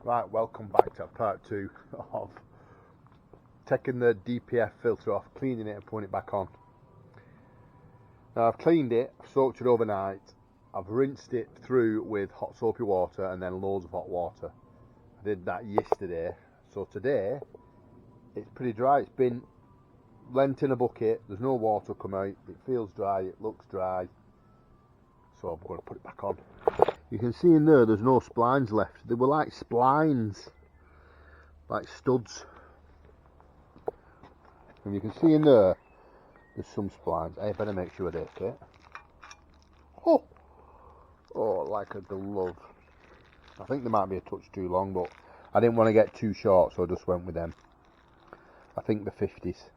Right, welcome back to part 2 of taking the DPF filter off, cleaning it and putting it back on. Now I've cleaned it, I've soaked it overnight, I've rinsed it through with hot soapy water and then loads of hot water. I did that yesterday, so today it's pretty dry. It's been lent in a bucket, there's no water come out, it feels dry, it looks dry, so I'm going to put it back on. You can see in there's no splines left. They were like splines, like studs. And you can see in there's some splines. I better make sure they fit. Oh, like a glove. I think they might be a touch too long, but I didn't want to get too short, so I just went with them. I think the 50s.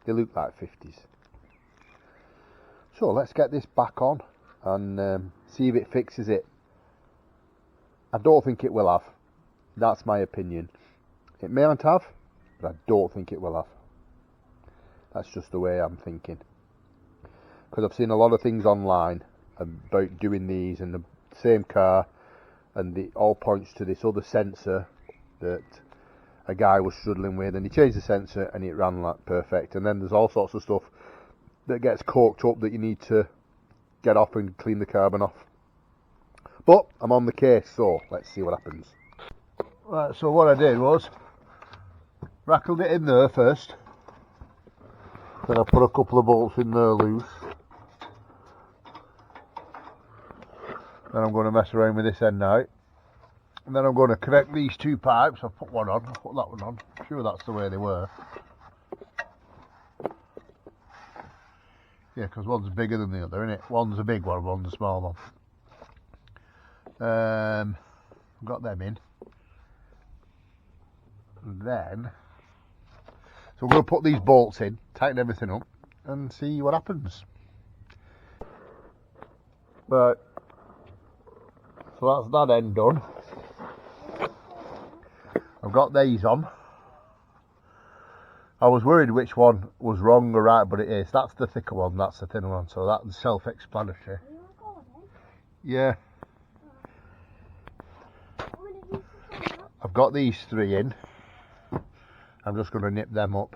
They look like 50s. So let's get this back on and see if it fixes it. I don't think it will have. That's my opinion. It may not have, but I don't think it will have. That's just the way I'm thinking. Because I've seen a lot of things online about doing these in the same car, and it all points to this other sensor that a guy was struggling with, and he changed the sensor and it ran like perfect. And then there's all sorts of stuff that gets corked up that you need to get off and clean the carbon off. But I'm on the case, so let's see what happens. Right, so what I did was rackled it in there first, then I put a couple of bolts in there loose, then I'm going to mess around with this end out, and then I'm going to connect these two pipes. I've put one on, I've put that one on, I'm sure that's the way they were. Yeah, because one's bigger than the other, isn't it? One's a big one, one's a small one. I've got them in. And then, so we're going to put these bolts in, tighten everything up, and see what happens. Right, so that's that end done. I've got these on. I was worried which one was wrong or right, but it is. That's the thicker one, that's the thinner one, so that's self-explanatory. Yeah. I've got these three in. I'm just going to nip them up.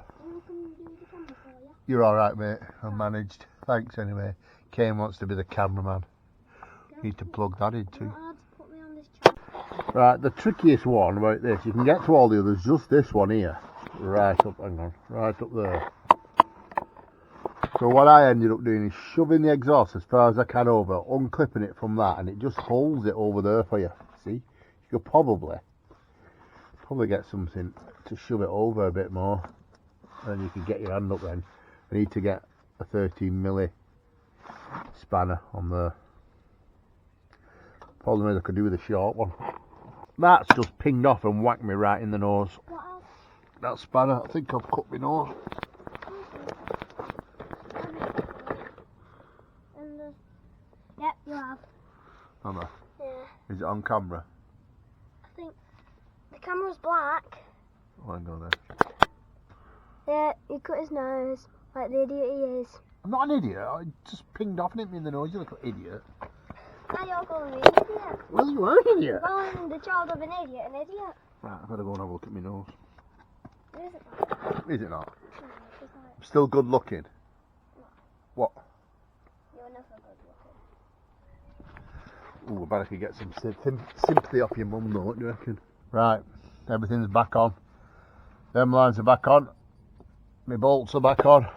You're alright, mate. I've managed. Thanks anyway. Kane wants to be the cameraman. Need to plug that in too. Right, the trickiest one about this, you can get to all the others, just this one here. Right up, hang on, right up there. So what I ended up doing is shoving the exhaust as far as I can over, unclipping it from that, and it just holds it over there for you. See? You could probably get something to shove it over a bit more, and you can get your hand up then. I need to get a 13mm spanner on there. Problem is I could do with a short one. That's just pinged off and whacked me right in the nose. That spanner, I think I've cut my nose. Yep, you have. Have I? Yeah. Is it on camera? I think the camera's black. Oh, hang on there. Yeah, he cut his nose like the idiot he is. I'm not an idiot. I just pinged off and hit me in the nose, you little idiot. Now you're calling me an idiot. Well, you are an idiot. You're calling the child of an idiot an idiot. Right, I better go and have a look at my nose. Is it not? Is it not? No, it's not. I'm still good looking. No. What? You're never good looking. Ooh, I bet I could get some sympathy off your mum though, what do you reckon? Right, everything's back on. Them lines are back on. My bolts are back on.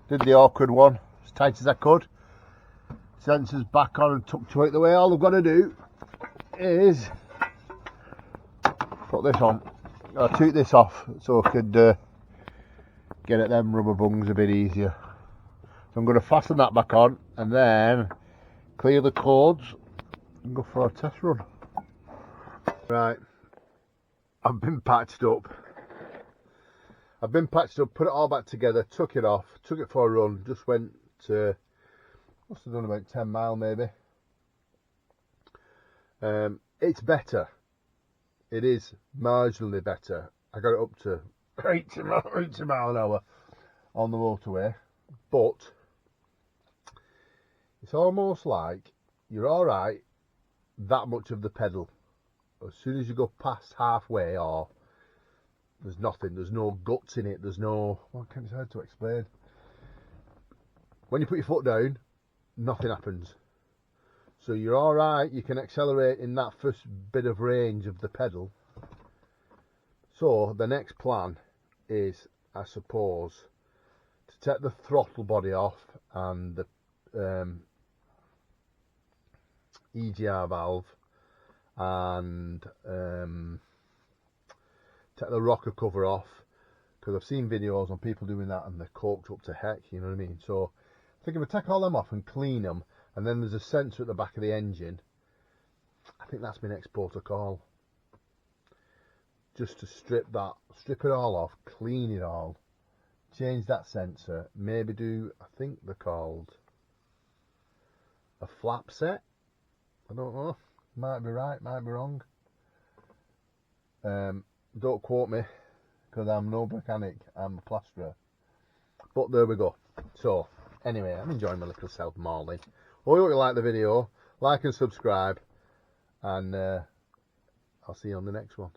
Did the awkward one as tight as I could. Sensors back on and tucked out the way. All I've got to do is put this on. I took this off so I could get at them rubber bungs a bit easier. So I'm going to fasten that back on and then clear the cords and go for a test run. Right, I've been patched up, put it all back together, took it off, took it for a run, just went to, must have done about 10 mile maybe. It's better. It is marginally better. I got it up to 80 mile an hour on the motorway, but it's almost like you're alright that much of the pedal. as soon as you go past halfway, or there's nothing, there's no guts in it, there's no, well, I can't decide how to explain. When you put your foot down, nothing happens. So you're alright, you can accelerate in that first bit of range of the pedal. So the next plan is, I suppose, to take the throttle body off and the EGR valve, and take the rocker cover off, because I've seen videos on people doing that and they're coked up to heck, you know what I mean? So I think if I take all them off and clean them, and then there's a sensor at the back of the engine, I think that's my next protocol. Just to strip it all off, clean it all, change that sensor, maybe do, I think they're called a flap set. I don't know, might be right, might be wrong. Don't quote me, because I'm no mechanic, I'm a plasterer. But there we go. So anyway, I'm enjoying my little self mauling. Hope you like the video, like and subscribe, and I'll see you on the next one.